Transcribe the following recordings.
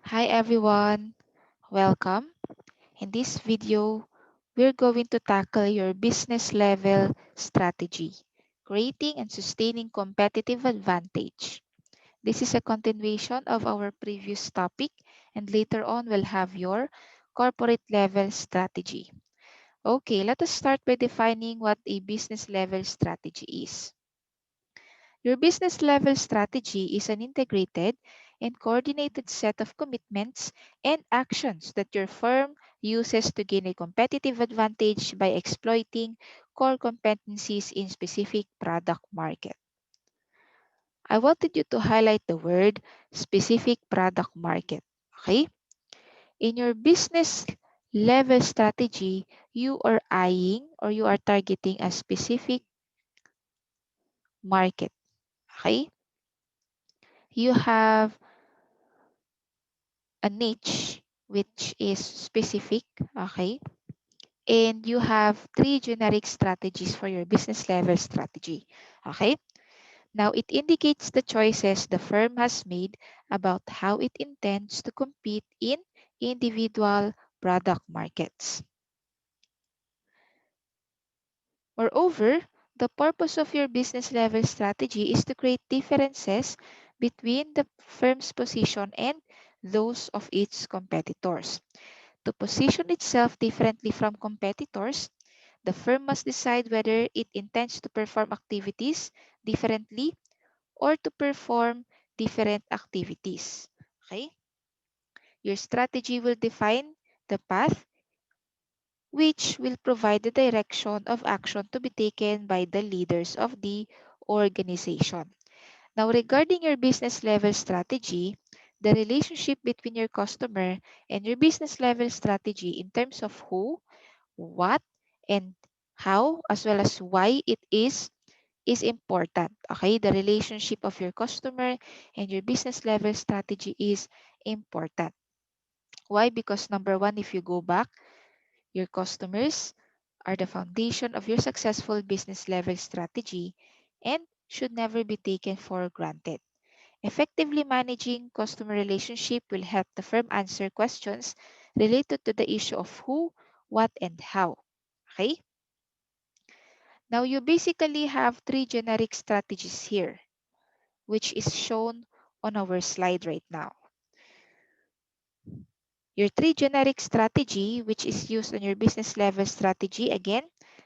Hi everyone, welcome. In this video, we're going to tackle your business level strategy, creating and sustaining competitive advantage. This is a continuation of our previous topic, and later on we'll have your corporate level strategy. Okay, let us start by defining what a business level strategy is. Your business level strategy is an integrated and coordinated set of commitments and actions that your firm uses to gain a competitive advantage by exploiting core competencies in specific product market. I wanted you to highlight the word specific product market. Okay? In your business level strategy, you are eyeing or you are targeting a specific market. Okay? You have a niche which is specific, okay? And you have three generic strategies for your business level strategy, okay? Now it indicates the choices the firm has made about how it intends to compete in individual product markets. Moreover, the purpose of your business level strategy is to create differences between the firm's position and those of its competitors. To position itself differently from competitors, the firm must decide whether it intends to perform activities differently or to perform different activities. Okay? Your strategy will define the path which will provide the direction of action to be taken by the leaders of the organization. Now, regarding your business level strategy, the relationship between your customer and your business level strategy in terms of who, what, and how, as well as why it is important. Okay, the relationship of your customer and your business level strategy is important. Why? Because number one, if you go back, your customers are the foundation of your successful business level strategy and should never be taken for granted. Effectively managing customer relationship will help the firm answer questions related to the issue of who, what, and how. Okay? Now you basically have three generic strategies here, which is shown on our slide right now. Your three generic strategy, which is used on your business level strategy, again,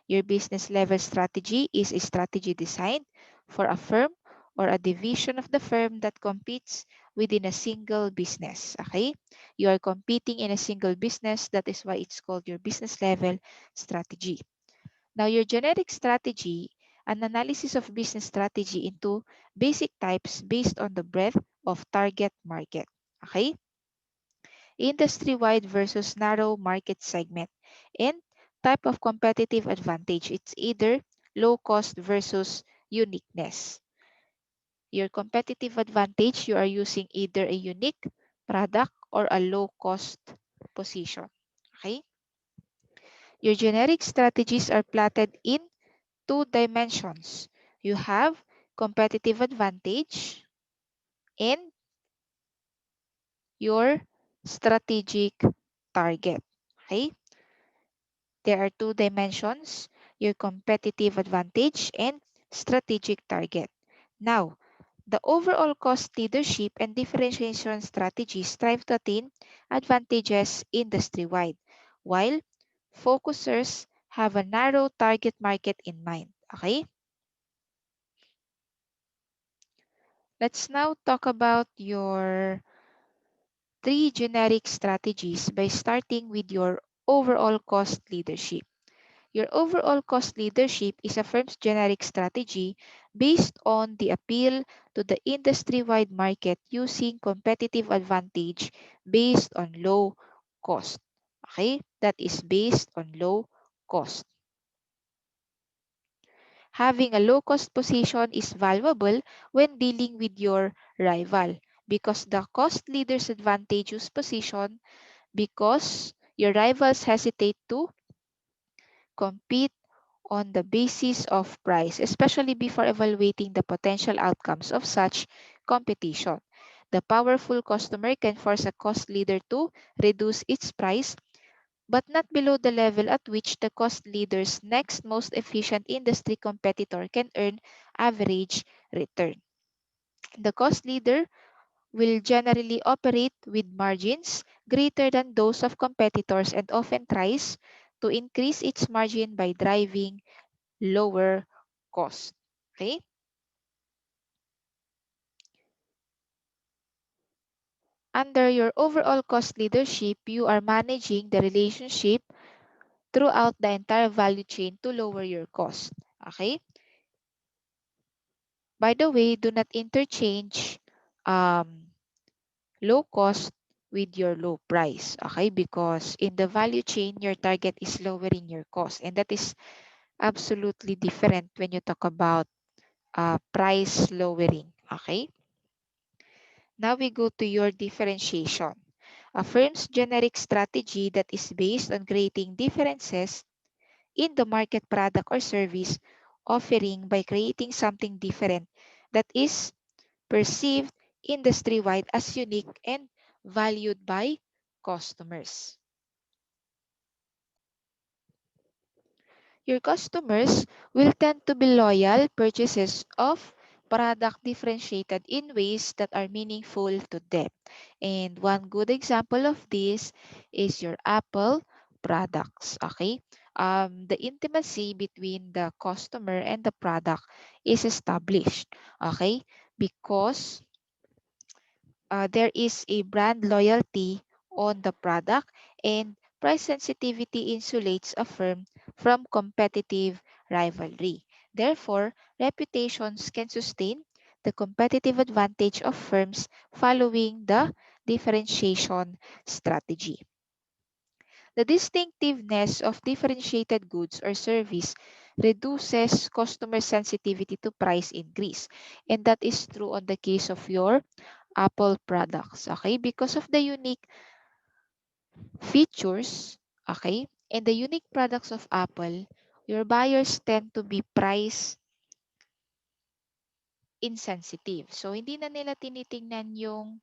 your business level strategy is a strategy designed for a firm or a division of the firm that competes within a single business. Okay? You are competing in a single business. That is why it's called your business level strategy. Now, your generic strategy, an analysis of business strategy into basic types based on the breadth of target market. Okay? Industry-wide versus narrow market segment, and type of competitive advantage. It's either low cost versus uniqueness. Your competitive advantage, you are using either a unique product or a low cost position. Okay? Your generic strategies are plotted in two dimensions. You have competitive advantage and your strategic target. Okay? There are two dimensions, your competitive advantage and strategic target. Now, the overall cost leadership and differentiation strategies strive to attain advantages industry-wide, while focusers have a narrow target market in mind. Okay? Let's now talk about your three generic strategies by starting with your overall cost leadership. Your overall cost leadership is a firm's generic strategy based on the appeal to the industry-wide market using competitive advantage based on low cost. Okay? That is based on low cost. Having a low cost position is valuable when dealing with your rival because the cost leader's advantageous position because your rivals hesitate to compete on the basis of price, especially before evaluating the potential outcomes of such competition. The powerful customer can force a cost leader to reduce its price, but not below the level at which the cost leader's next most efficient industry competitor can earn average return. The cost leader will generally operate with margins greater than those of competitors and often tries to increase its margin by driving lower cost. Okay? Under your overall cost leadership, you are managing the relationship throughout the entire value chain to lower your cost. Okay? By the way, do not interchange um, low cost with your low price. Okay? Because in the value chain, your target is lowering your cost. And that is absolutely different when you talk about price lowering. Okay? Now we go to your differentiation. A firm's generic strategy that is based on creating differences in the market product or service offering by creating something different that is perceived industry-wide as unique and valued by customers. Your customers will tend to be loyal purchasers of product differentiated in ways that are meaningful to them. And one good example of this is your Apple products. Okay. The intimacy between the customer and the product is established. Okay. Because there is a brand loyalty on the product, and price sensitivity insulates a firm from competitive rivalry. Therefore, reputations can sustain the competitive advantage of firms following the differentiation strategy. The distinctiveness of differentiated goods or service reduces customer sensitivity to price increase. And that is true on the case of your Apple products, okay? Because of the unique features, okay, and the unique products of Apple, your buyers tend to be price insensitive. So, hindi na nila tinitingnan yung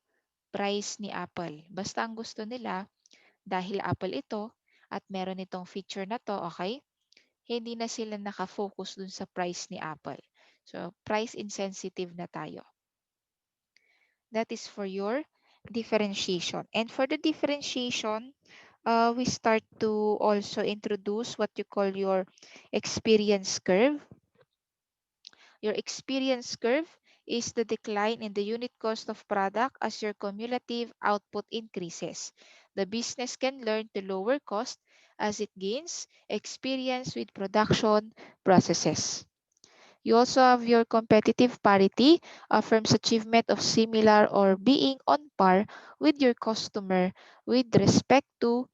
price ni Apple. Basta ang gusto nila, dahil Apple ito at meron itong feature na to, okay, hindi na sila nakafocus dun sa price ni Apple. So, price insensitive na tayo. That is for your differentiation. And for the differentiation, we start to also introduce what you call your experience curve. Your experience curve is the decline in the unit cost of product as your cumulative output increases. The business can learn to lower cost as it gains experience with production processes. You also have your competitive parity, a firm's achievement of similar or being on par with your customer with respect to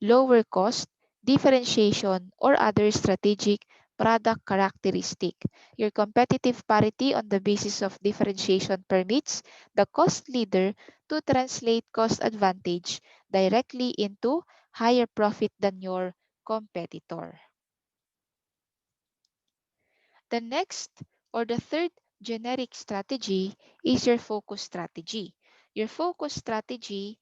lower cost, differentiation, or other strategic product characteristic. Your competitive parity on the basis of differentiation permits the cost leader to translate cost advantage directly into higher profit than your competitor. The next or the third generic strategy is your focus strategy. Your focus strategy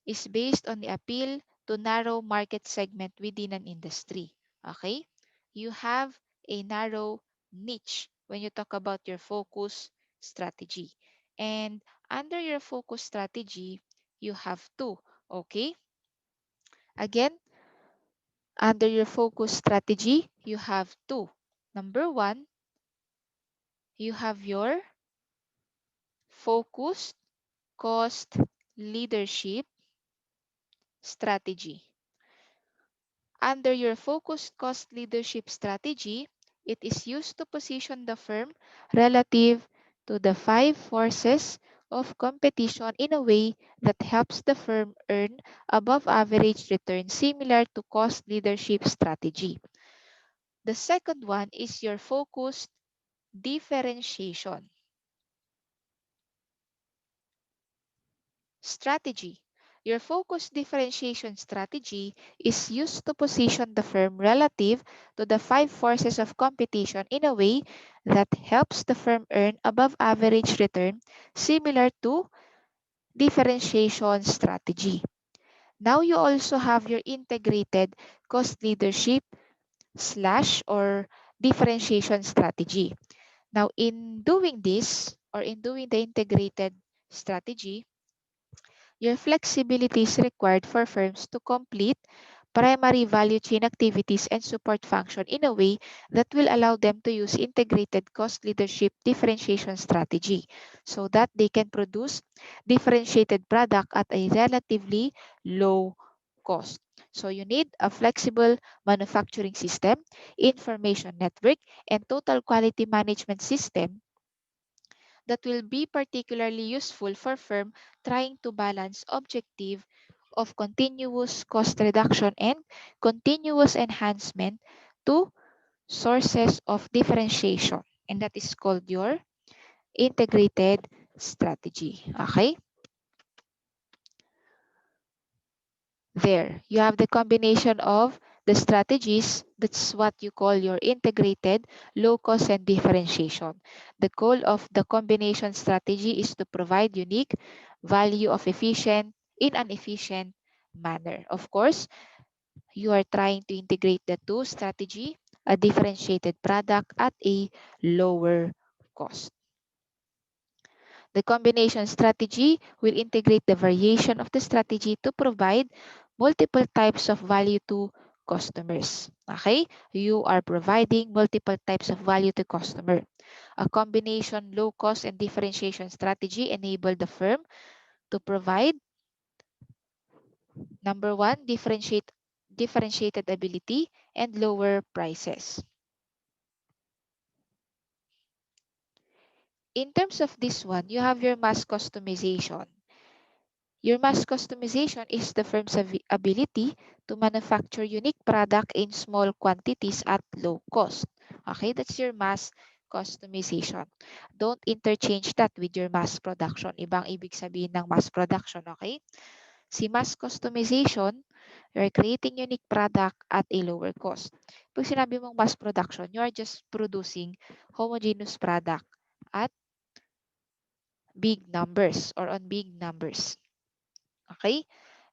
is based on the appeal to narrow market segment within an industry. Okay? You have a narrow niche when you talk about your focus strategy. And under your focus strategy, you have two. Okay? Again, under your focus strategy, you have two. Number one, you have your focused cost leadership strategy. Under your focused cost leadership strategy, it is used to position the firm relative to the five forces of competition in a way that helps the firm earn above average return similar to cost leadership strategy. The second one is your focused differentiation strategy. Your focus differentiation strategy is used to position the firm relative to the five forces of competition in a way that helps the firm earn above average return similar to differentiation strategy. Now you also have your integrated cost leadership slash or differentiation strategy. Now, in doing this or in doing the integrated strategy, your flexibility is required for firms to complete primary value chain activities and support function in a way that will allow them to use integrated cost leadership differentiation strategy so that they can produce differentiated product at a relatively low cost. So you need a flexible manufacturing system, information network, and total quality management system that will be particularly useful for firm trying to balance objective of continuous cost reduction and continuous enhancement to sources of differentiation, and that is called your integrated strategy. Okay, there you have the combination of the strategies. That's what you call your integrated low cost and differentiation. The goal of the combination strategy is to provide unique value of efficient in an efficient manner. Of course, you are trying to integrate the two strategy, a differentiated product at a lower cost. The combination strategy will integrate the variation of the strategy to provide multiple types of value to customers. Okay? You are providing multiple types of value to customer. A combination low cost and differentiation strategy enable the firm to provide number one, differentiated ability and lower prices. In terms of this one, you have your mass customization. Your mass customization is the firm's ability to manufacture unique product in small quantities at low cost. Okay, that's your mass customization. Don't interchange that with your mass production. Ibang ibig sabihin ng mass production, okay? Si mass customization, you're creating unique product at a lower cost. Pag sinabi mong mass production, you are just producing homogeneous product at big numbers or on big numbers. Okay?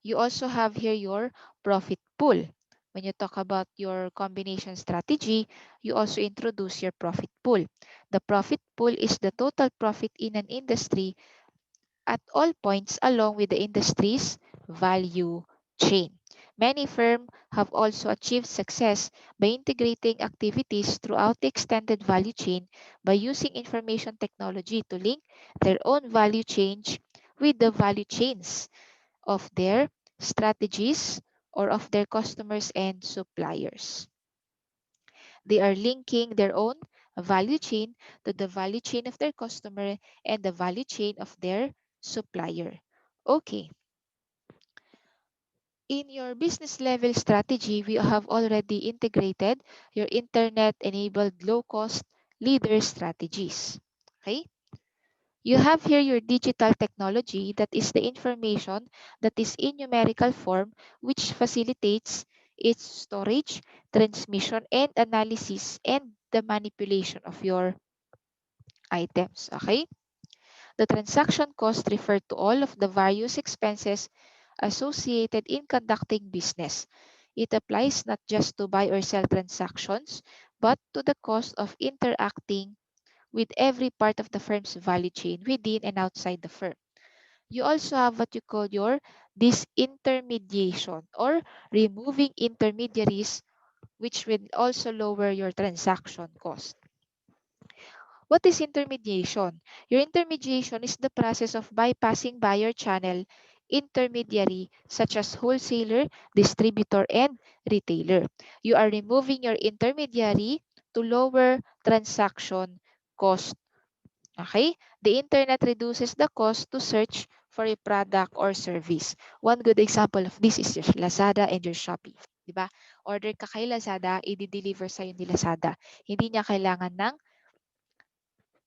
You also have here your profit pool. When you talk about your combination strategy, you also introduce your profit pool. The profit pool is the total profit in an industry at all points along with the industry's value chain. Many firms have also achieved success by integrating activities throughout the extended value chain by using information technology to link their own value chain with the value chains of their strategies or of their customers and suppliers. They are linking their own value chain to the value chain of their customer and the value chain of their supplier. Okay. In your business level strategy, we have already integrated your internet enabled low cost leader strategies. Okay. You have here your digital technology, that is the information that is in numerical form, which facilitates its storage, transmission, and analysis and the manipulation of your items. Okay? The transaction cost refer to all of the various expenses associated in conducting business. It applies not just to buy or sell transactions, but to the cost of interacting with every part of the firm's value chain within and outside the firm. You also have what you call your disintermediation or removing intermediaries, which will also lower your transaction cost. What is intermediation? Your intermediation is the process of bypassing buyer channel intermediary such as wholesaler, distributor, and retailer. You are removing your intermediary to lower transaction cost. Okay? The internet reduces the cost to search for a product or service. One good example of this is your Lazada and your Shopee. Diba? Order ka kay Lazada, i-deliver sa'yo ni Lazada. Hindi niya kailangan ng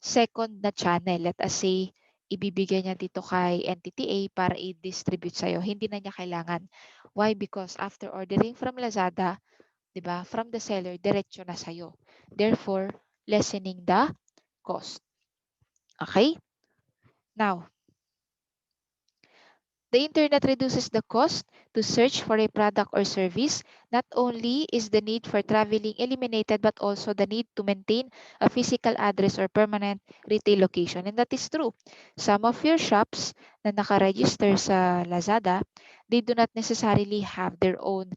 second na channel. Let us say, ibibigay niya dito kay entity A para i-distribute sa'yo. Hindi na niya kailangan. Why? Because after ordering from Lazada, diba, from the seller, diretso na sa'yo. Therefore, lessening the cost. Okay? Now, The internet reduces the cost to search for a product or service. Not only is the need for traveling eliminated, but also the need to maintain a physical address or permanent retail location. And that is true. Some of your shops na nakaregister sa Lazada, they do not necessarily have their own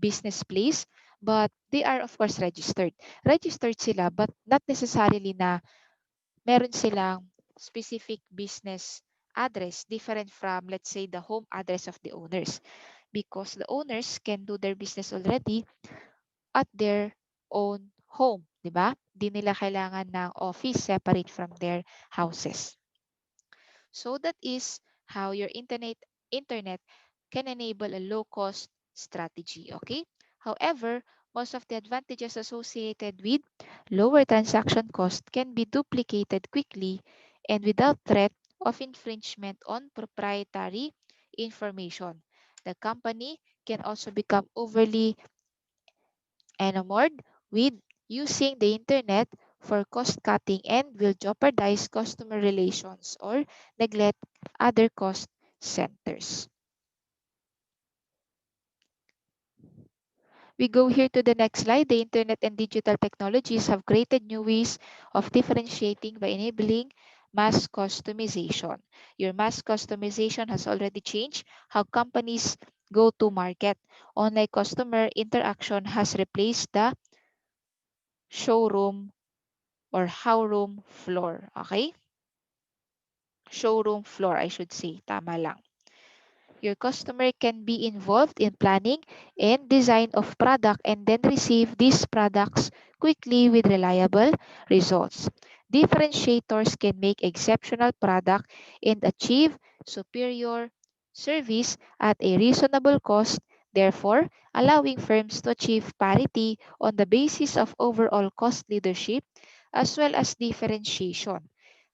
business place, but they are of course registered. Registered sila, but not necessarily na meron silang specific business address different from, let's say, the home address of the owners, because the owners can do their business already at their own home, di ba? Di nila kailangan ng office separate from their houses. So that is how your internet can enable a low cost strategy, okay? However, most of the advantages associated with lower transaction cost can be duplicated quickly and without threat of infringement on proprietary information. The company can also become overly enamored with using the internet for cost cutting and will jeopardize customer relations or neglect other cost centers. We go here to the next slide. The internet and digital technologies have created new ways of differentiating by enabling mass customization. Your mass customization has already changed how companies go to market. Online customer interaction has replaced the showroom or showroom floor. Okay? Showroom floor, I should say. Tama lang. Your customer can be involved in planning and design of product and then receive these products quickly with reliable results. Differentiators can make exceptional product and achieve superior service at a reasonable cost, therefore allowing firms to achieve parity on the basis of overall cost leadership as well as differentiation.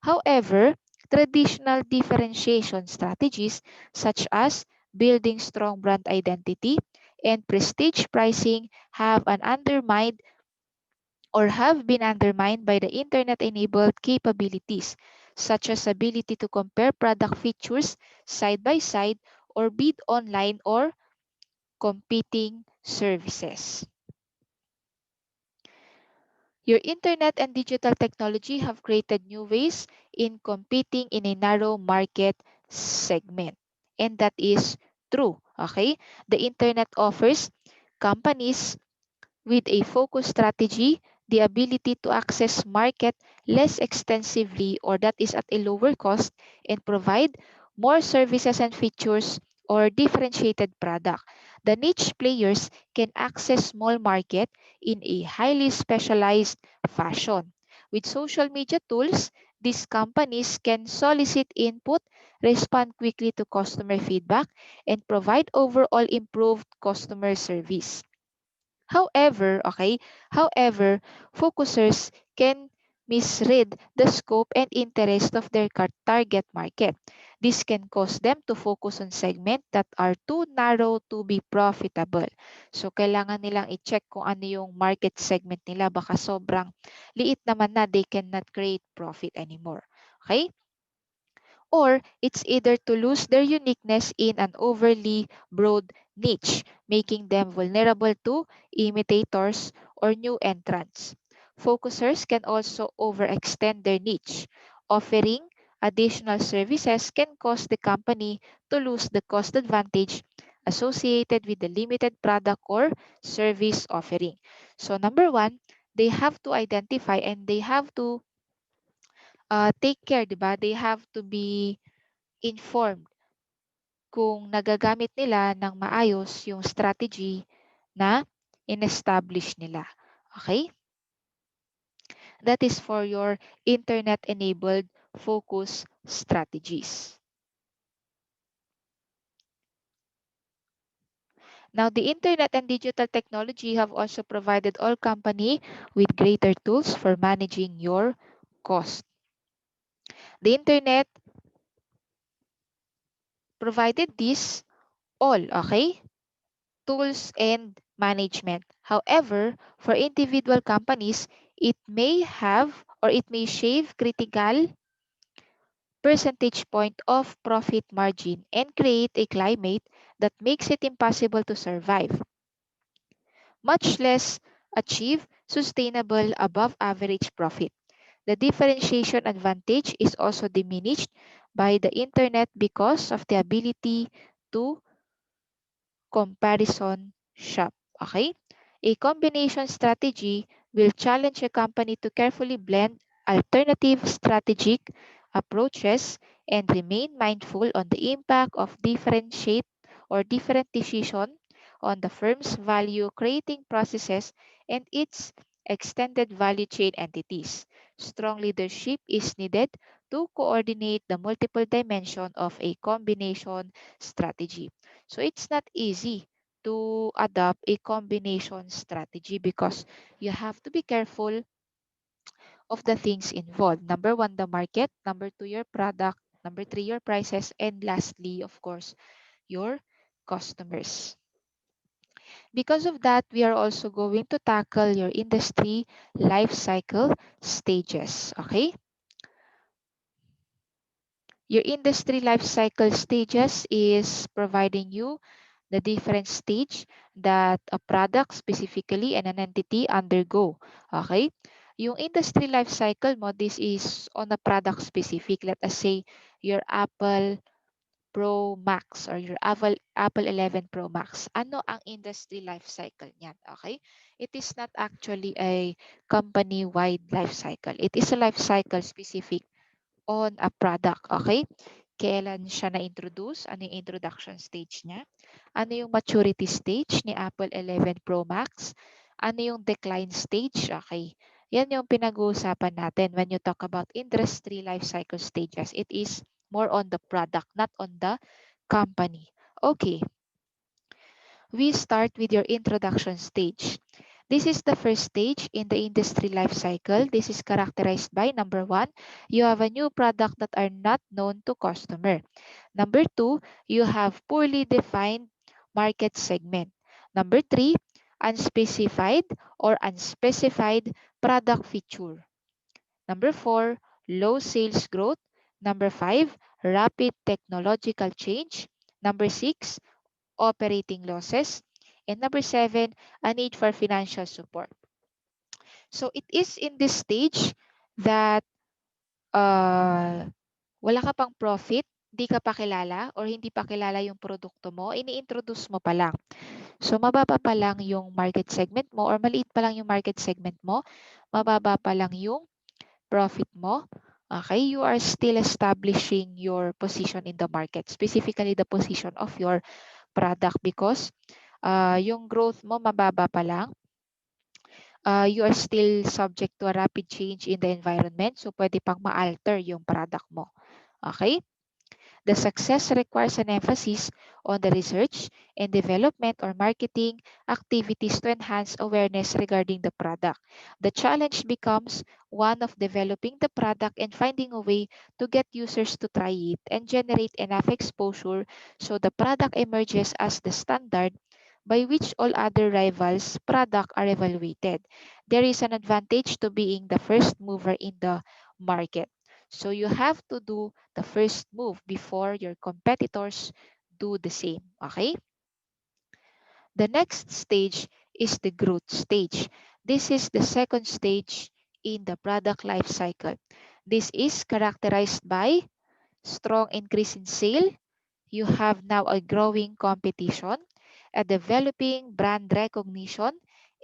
However, traditional differentiation strategies such as building strong brand identity and prestige pricing have an undermined or have been undermined by the internet enabled capabilities such as ability to compare product features side by side or bid online or competing services. Your internet and digital technology have created new ways in competing in a narrow market segment. And that is true. Okay? The internet offers companies with a focused strategy the ability to access market less extensively or that is at a lower cost and provide more services and features or differentiated product. The niche players can access small market in a highly specialized fashion. With social media tools, these companies can solicit input, respond quickly to customer feedback, and provide overall improved customer service. However, focusers can misread the scope and interest of their target market. This can cause them to focus on segments that are too narrow to be profitable. So, kailangan nilang i-check kung ano yung market segment nila. Baka sobrang liit naman na they cannot create profit anymore. Okay? Or it's either to lose their uniqueness in an overly broad niche, making them vulnerable to imitators or new entrants. Focusers can also overextend their niche. Offering additional services can cause the company to lose the cost advantage associated with the limited product or service offering. So, number one, they have to identify and they have to take care, di ba? They have to be informed kung nagagamit nila ng maayos yung strategy na in-establish nila. Okay? That is for your internet-enabled focus strategies. Now, the internet and digital technology have also provided all company with greater tools for managing your cost. The internet provided this all, okay? Tools and management. However, for individual companies, it may have or it may shave critical percentage point of profit margin and create a climate that makes it impossible to survive, much less achieve sustainable above average profit. The differentiation advantage is also diminished by the internet because of the ability to comparison shop. Okay? A combination strategy will challenge a company to carefully blend alternative strategic approaches and remain mindful on the impact of differentiate or different decision on the firm's value creating processes and its extended value chain entities. Strong leadership is needed to coordinate the multiple dimension of a combination strategy. So it's not easy to adopt a combination strategy because you have to be careful of the things involved. Number one, the market. Number two, your product. Number three, your prices. And lastly, of course, your customers. Because of that, we are also going to tackle your industry life cycle stages. Okay? Your industry life cycle stages is providing you the different stage that a product specifically and an entity undergo. Okay? Yung industry life cycle mo, this is on a product specific. Let us say your Apple Pro Max or your Apple 11 Pro Max. Ano ang industry life cycle niyan? Okay? It is not actually a company-wide life cycle. It is a life cycle specific on a product. Okay? Kailan siya na-introduce? Ano yung introduction stage niya? Ano yung maturity stage ni Apple 11 Pro Max? Ano yung decline stage? Okay. Yan yung pinag-uusapan natin when you talk about industry life cycle stages. It is more on the product, not on the company. Okay. We start with your introduction stage. This is the first stage in the industry life cycle. This is characterized by number one, you have a new product that are not known to customer. Number two, you have poorly defined market segment. Number three, unspecified or unspecified product feature. Number four, low sales growth. Number five, rapid technological change. Number six, operating losses. And number seven, a need for financial support. So it is in this stage that uh, wala ka pang profit, di ka pa kilala or hindi pa kilala yung produkto mo, ini-introduce mo pa lang. So mababa pa lang yung market segment mo or maliit pa lang yung market segment mo, mababa pa lang yung profit mo. Okay, you are still establishing your position in the market, specifically the position of your product because yung growth mo mababa pa lang. You are still subject to a rapid change in the environment. So, pwede pang ma-alter yung product mo. Okay? The success requires an emphasis on the research and development or marketing activities to enhance awareness regarding the product. The challenge becomes one of developing the product and finding a way to get users to try it and generate enough exposure so the product emerges as the standard by which all other rivals' products are evaluated. There is an advantage to being the first mover in the market. So you have to do the first move before your competitors do the same. Okay? The next stage is the growth stage. This is the second stage in the product life cycle. This is characterized by strong increase in sale. You have now a growing competition, a developing brand recognition,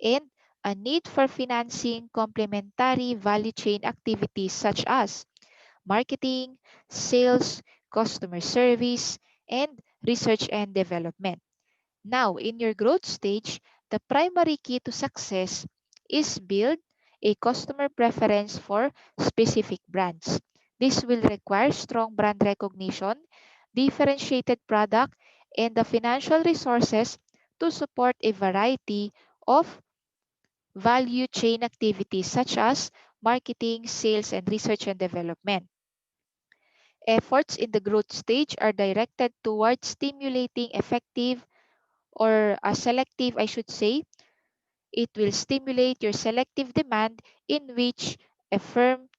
and a need for financing complementary value chain activities such as marketing, sales, customer service, and research and development. Now, in your growth stage, the primary key to success is build a customer preference for specific brands. This will require strong brand recognition, differentiated product, and the financial resources to support a variety of value chain activities such as marketing, sales, and research and development. Efforts in the growth stage are directed towards stimulating effective or selective, I should say. It will stimulate your selective demand in which a firm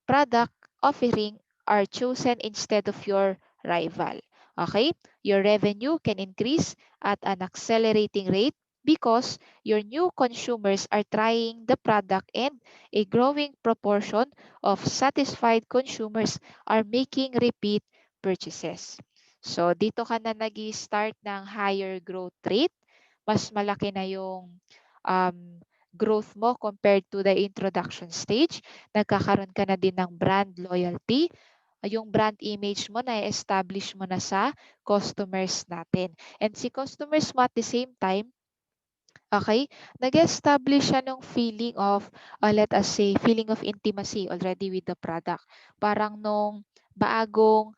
product offering are chosen instead of your rival. Okay? Your revenue can increase at an accelerating rate because your new consumers are trying the product and a growing proportion of satisfied consumers are making repeat purchases. So, dito ka na nag-start ng higher growth rate. Mas malaki na yung um, growth mo compared to the introduction stage. Nagkakaroon ka na din ng brand loyalty. Yung brand image mo na-establish mo na sa customers natin. And si customers mo at the same time, okay, nag-establish siya ng feeling of, let us say, feeling of intimacy already with the product. Parang nung bagong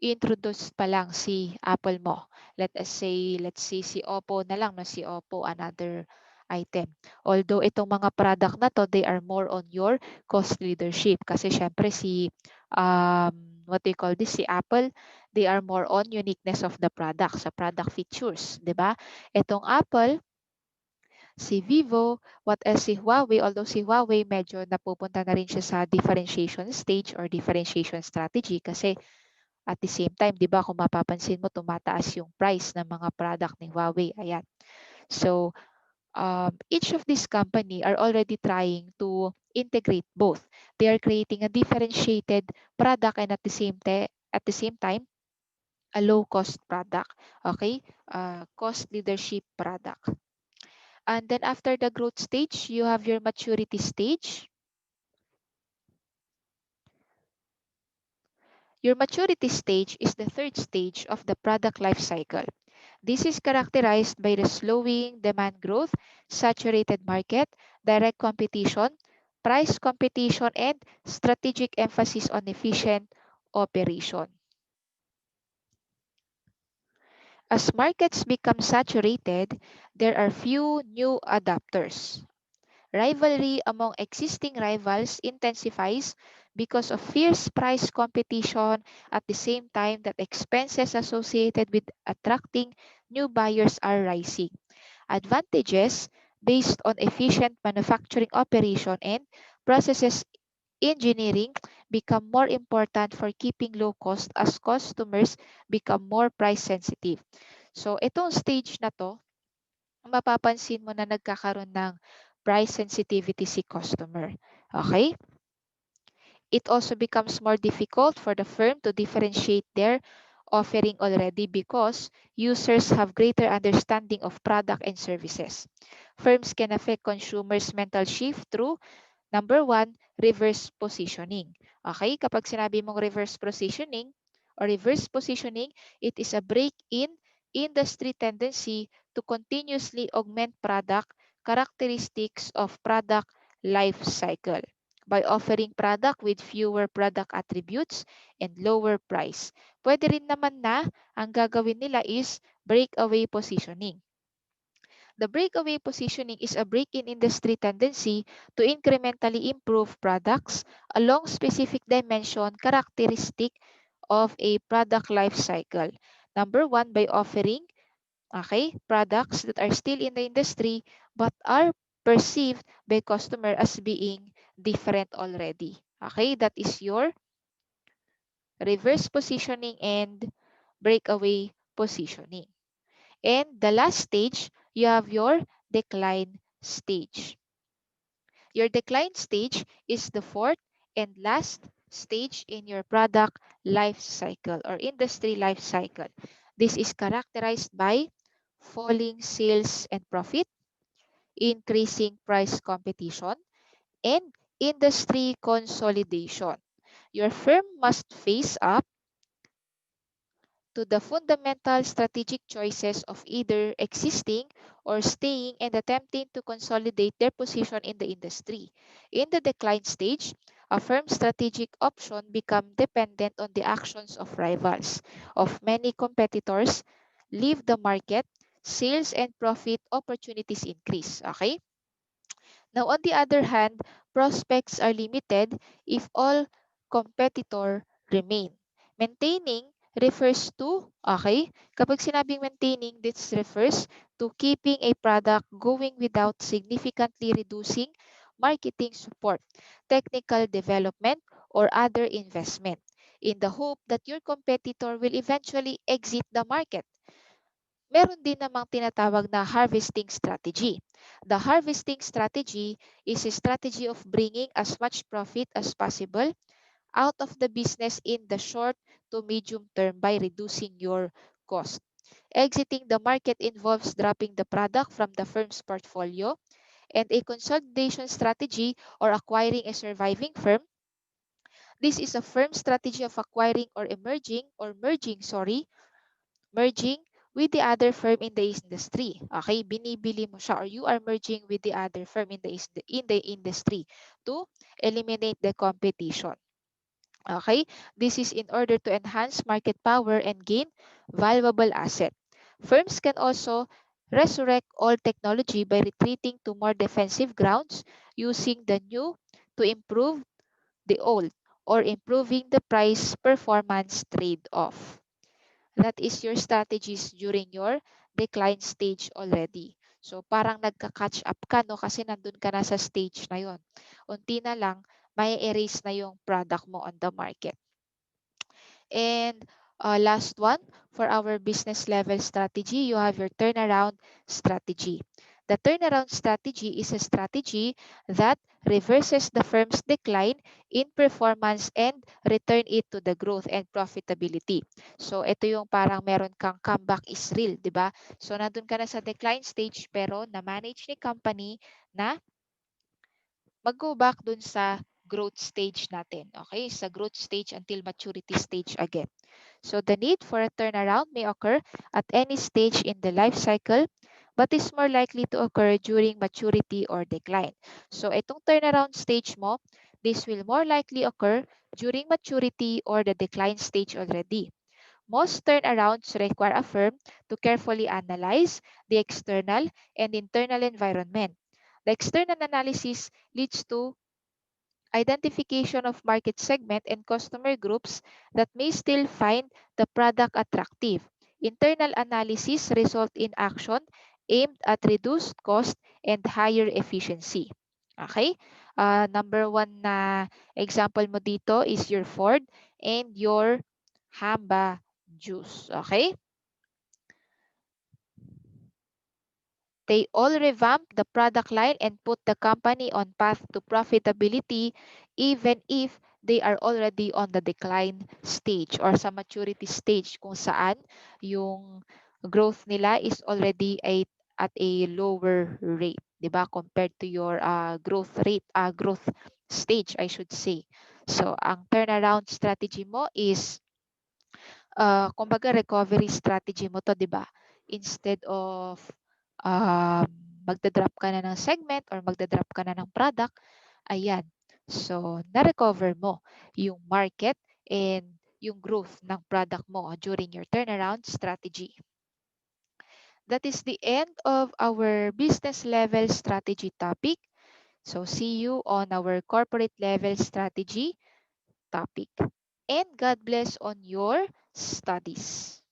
introduce pa lang si Apple mo. Let's say si Oppo na lang, no? Si Oppo, another item. Although itong mga product na to, they are more on your cost leadership. Kasi syempre si, what do you call this, si Apple, they are more on uniqueness of the product, sa product features, di ba? Itong Apple, si Vivo, what else si Huawei, although si Huawei medyo napupunta na rin siya sa differentiation stage or differentiation strategy kasi at the same time, 'di ba, kung mapapansin mo tumataas yung price ng mga product ni Huawei. Ayan. So, each of these company are already trying to integrate both. They are creating a differentiated product and at the same time a low cost product. Okay? Cost leadership product. And then after the growth stage, you have your maturity stage. Your maturity stage is the third stage of the product life cycle. This is characterized by the slowing demand growth, saturated market, direct competition, price competition, and strategic emphasis on efficient operation. As markets become saturated, there are few new adopters. Rivalry among existing rivals intensifies because of fierce price competition at the same time that expenses associated with attracting new buyers are rising. Advantages based on efficient manufacturing operation and processes engineering become more important for keeping low cost as customers become more price sensitive. So itong stage na to, mapapansin mo na nagkakaroon ng price sensitivity si customer. Okay? It also becomes more difficult for the firm to differentiate their offering already because users have greater understanding of product and services. Firms can affect consumers' mental shift through number one, reverse positioning. Okay, kapag sinabi mong reverse positioning or reverse positioning, it is a break in industry tendency to continuously augment product characteristics of product life cycle by offering product with fewer product attributes and lower price. Pwede rin naman na ang gagawin nila is breakaway positioning. The breakaway positioning is a break-in industry tendency to incrementally improve products along specific dimension characteristic of a product life cycle. Number one, by offering products that are still in the industry but are perceived by customer as being different already. Okay, that is your reverse positioning and breakaway positioning. And the last stage, you have your decline stage. Your decline stage is the fourth and last stage in your product life cycle or industry life cycle. This is characterized by falling sales and profit, increasing price competition, and industry consolidation. Your firm must face up to the fundamental strategic choices of either existing or staying and attempting to consolidate their position in the industry. In the decline stage, a firm's strategic option become dependent on the actions of rivals. Of many competitors leave the market, sales and profit opportunities increase. Okay? Now, on the other hand, prospects are limited if all competitor remain. Maintaining refers to, kapag sinabing maintaining, this refers to keeping a product going without significantly reducing marketing support, technical development, or other investment in the hope that your competitor will eventually exit the market. Meron din namang tinatawag na harvesting strategy. The harvesting strategy is a strategy of bringing as much profit as possible out of the business in the short to medium term by reducing your cost. Exiting the market involves dropping the product from the firm's portfolio, and a consolidation strategy or acquiring a surviving firm. This is a firm strategy of acquiring or merging with the other firm in the industry. Okay, binibili mo siya or you are merging with the other firm in the industry to eliminate the competition. Okay, this is in order to enhance market power and gain valuable asset. Firms can also resurrect old technology by retreating to more defensive grounds, using the new to improve the old, or improving the price performance trade off. That is your strategies during your decline stage already. So parang nagka-catch up ka, no, kasi nandun ka na sa stage na yon. Unti na lang may erase na yung product mo on the market. And last one, for our business level strategy, you have your turnaround strategy. The turnaround strategy is a strategy that reverses the firm's decline in performance and return it to the growth and profitability. So ito yung parang meron kang comeback is real, di ba? So nandun ka na sa decline stage pero na-manage ni company na mag-go back dun sa growth stage natin. Okay? Sa growth stage until maturity stage again. So the need for a turnaround may occur at any stage in the life cycle, but is more likely to occur during maturity or decline. So itong turnaround stage mo, this will more likely occur during maturity or the decline stage already. Most turnarounds require a firm to carefully analyze the external and internal environment. The external analysis leads to identification of market segment and customer groups that may still find the product attractive. Internal analysis result in action aimed at reduced cost and higher efficiency. Okay? Number one na example mo dito is your Ford and your Hamba juice. Okay? They all revamped the product line and put the company on path to profitability even if they are already on the decline stage or sa maturity stage kung saan yung growth nila is already at a lower rate, 'di ba? Compared to your growth stage, I should say. So, ang turnaround strategy mo is kumbaga recovery strategy mo to, 'di ba? Instead of um, magda-drop ka na ng segment or magda-drop ka na ng product, ayan. So, na-recover mo yung market and yung growth ng product mo during your turnaround strategy. That is the end of our business level strategy topic. So, see you on our corporate level strategy topic. And God bless on your studies.